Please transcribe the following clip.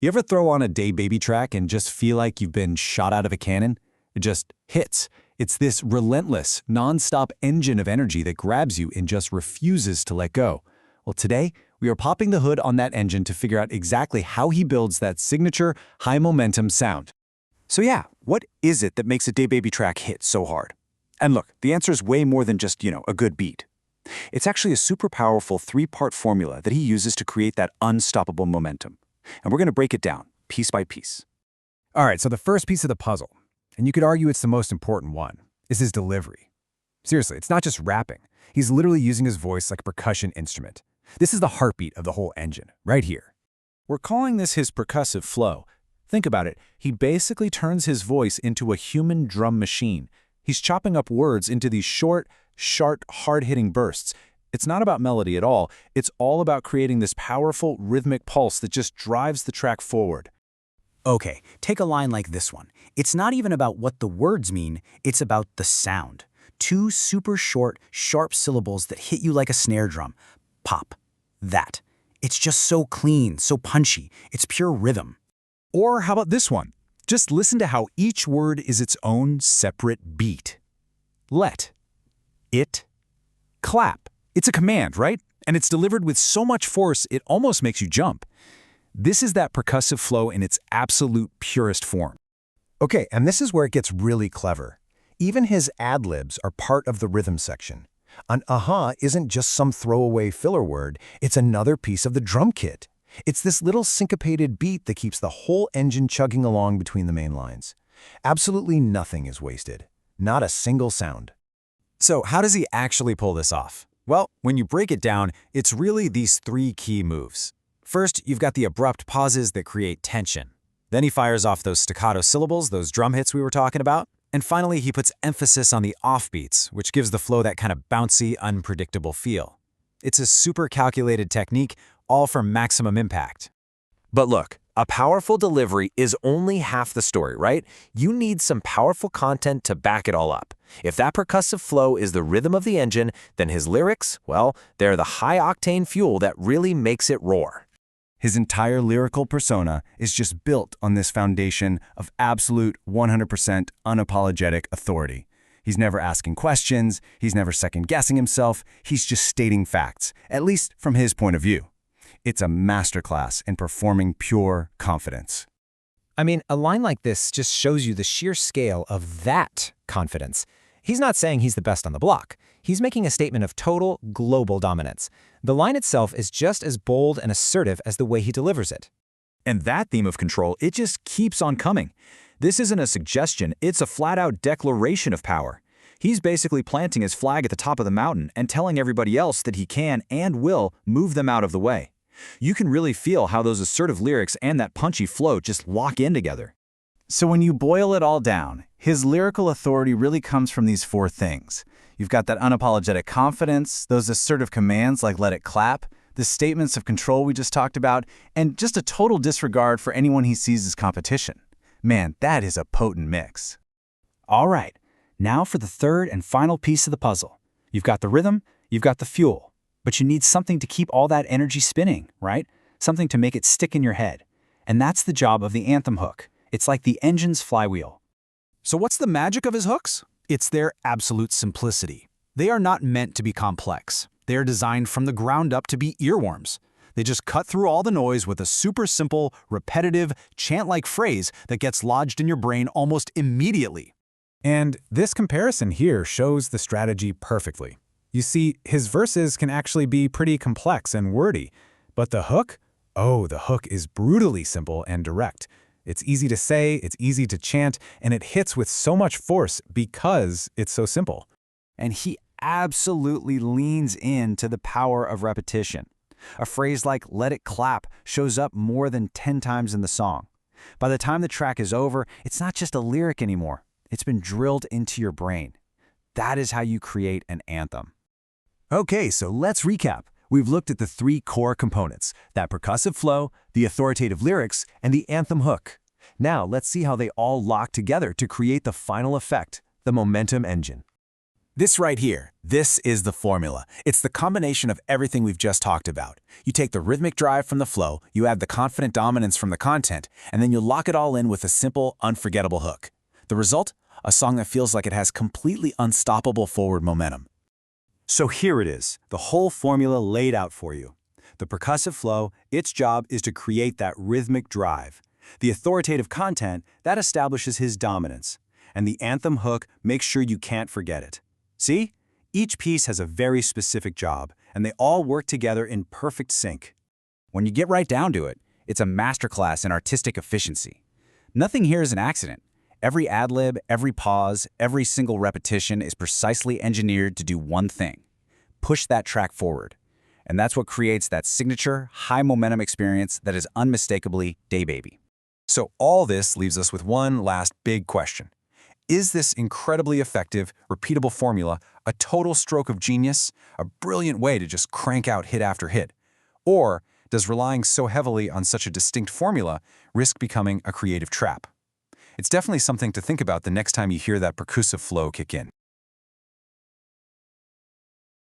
You ever throw on a DaBaby track and just feel like you've been shot out of a cannon? It just hits. It's this relentless, non-stop engine of energy that grabs you and just refuses to let go. Well, today, we are popping the hood on that engine to figure out exactly how he builds that signature, high-momentum sound. So yeah, what is it that makes a DaBaby track hit so hard? And look, the answer is way more than just, a good beat. It's actually a super powerful three-part formula that he uses to create that unstoppable momentum. And we're going to break it down, piece by piece. All right, so the first piece of the puzzle, and you could argue it's the most important one, is his delivery. Seriously, it's not just rapping. He's literally using his voice like a percussion instrument. This is the heartbeat of the whole engine, right here. We're calling this his percussive flow. Think about it. He basically turns his voice into a human drum machine. He's chopping up words into these short, sharp, hard-hitting bursts. It's not about melody at all. It's all about creating this powerful, rhythmic pulse that just drives the track forward. Okay, take a line like this one. It's not even about what the words mean, it's about the sound. Two super short, sharp syllables that hit you like a snare drum. Pop. That. It's just so clean, so punchy. It's pure rhythm. Or how about this one? Just listen to how each word is its own separate beat. Let. It. Clap. It's a command, right? And it's delivered with so much force, it almost makes you jump. This is that percussive flow in its absolute purest form. Okay, and this is where it gets really clever. Even his ad-libs are part of the rhythm section. An aha isn't just some throwaway filler word, it's another piece of the drum kit. It's this little syncopated beat that keeps the whole engine chugging along between the main lines. Absolutely nothing is wasted. Not a single sound. So how does he actually pull this off? Well, when you break it down, it's really these three key moves. First, you've got the abrupt pauses that create tension. Then he fires off those staccato syllables, those drum hits we were talking about. And finally, he puts emphasis on the offbeats, which gives the flow that kind of bouncy, unpredictable feel. It's a super calculated technique, all for maximum impact. But look, a powerful delivery is only half the story, right? You need some powerful content to back it all up. If that percussive flow is the rhythm of the engine, then his lyrics, well, they're the high-octane fuel that really makes it roar. His entire lyrical persona is just built on this foundation of absolute 100% unapologetic authority. He's never asking questions, he's never second-guessing himself, he's just stating facts, at least from his point of view. It's a masterclass in performing pure confidence. I mean, a line like this just shows you the sheer scale of that confidence. He's not saying he's the best on the block. He's making a statement of total, global dominance. The line itself is just as bold and assertive as the way he delivers it. And that theme of control, it just keeps on coming. This isn't a suggestion, it's a flat-out declaration of power. He's basically planting his flag at the top of the mountain and telling everybody else that he can and will move them out of the way. You can really feel how those assertive lyrics and that punchy flow just lock in together. So when you boil it all down, his lyrical authority really comes from these four things. You've got that unapologetic confidence, those assertive commands like let it clap, the statements of control we just talked about, and just a total disregard for anyone he sees as competition. Man, that is a potent mix. All right, now for the third and final piece of the puzzle. You've got the rhythm, you've got the fuel, but you need something to keep all that energy spinning, right? Something to make it stick in your head. And that's the job of the anthem hook. It's like the engine's flywheel. So what's the magic of his hooks? It's their absolute simplicity. They are not meant to be complex. They are designed from the ground up to be earworms. They just cut through all the noise with a super simple, repetitive, chant-like phrase that gets lodged in your brain almost immediately. And this comparison here shows the strategy perfectly. You see, his verses can actually be pretty complex and wordy, but the hook? Oh, the hook is brutally simple and direct. It's easy to say, it's easy to chant, and it hits with so much force because it's so simple. And he absolutely leans into the power of repetition. A phrase like let it clap shows up more than 10 times in the song. By the time the track is over, it's not just a lyric anymore. It's been drilled into your brain. That is how you create an anthem. Okay, so let's recap. We've looked at the three core components, that percussive flow, the authoritative lyrics, and the anthem hook. Now, let's see how they all lock together to create the final effect, the momentum engine. This right here, this is the formula. It's the combination of everything we've just talked about. You take the rhythmic drive from the flow, you add the confident dominance from the content, and then you lock it all in with a simple, unforgettable hook. The result? A song that feels like it has completely unstoppable forward momentum. So here it is, the whole formula laid out for you. The percussive flow, its job is to create that rhythmic drive. The authoritative content, that establishes his dominance. And the anthem hook makes sure you can't forget it. See? Each piece has a very specific job, and they all work together in perfect sync. When you get right down to it, it's a masterclass in artistic efficiency. Nothing here is an accident. Every ad-lib, every pause, every single repetition is precisely engineered to do one thing: push that track forward. And that's what creates that signature, high-momentum experience that is unmistakably DaBaby. So all this leaves us with one last big question. Is this incredibly effective, repeatable formula a total stroke of genius, a brilliant way to just crank out hit after hit? Or does relying so heavily on such a distinct formula risk becoming a creative trap? It's definitely something to think about the next time you hear that percussive flow kick in.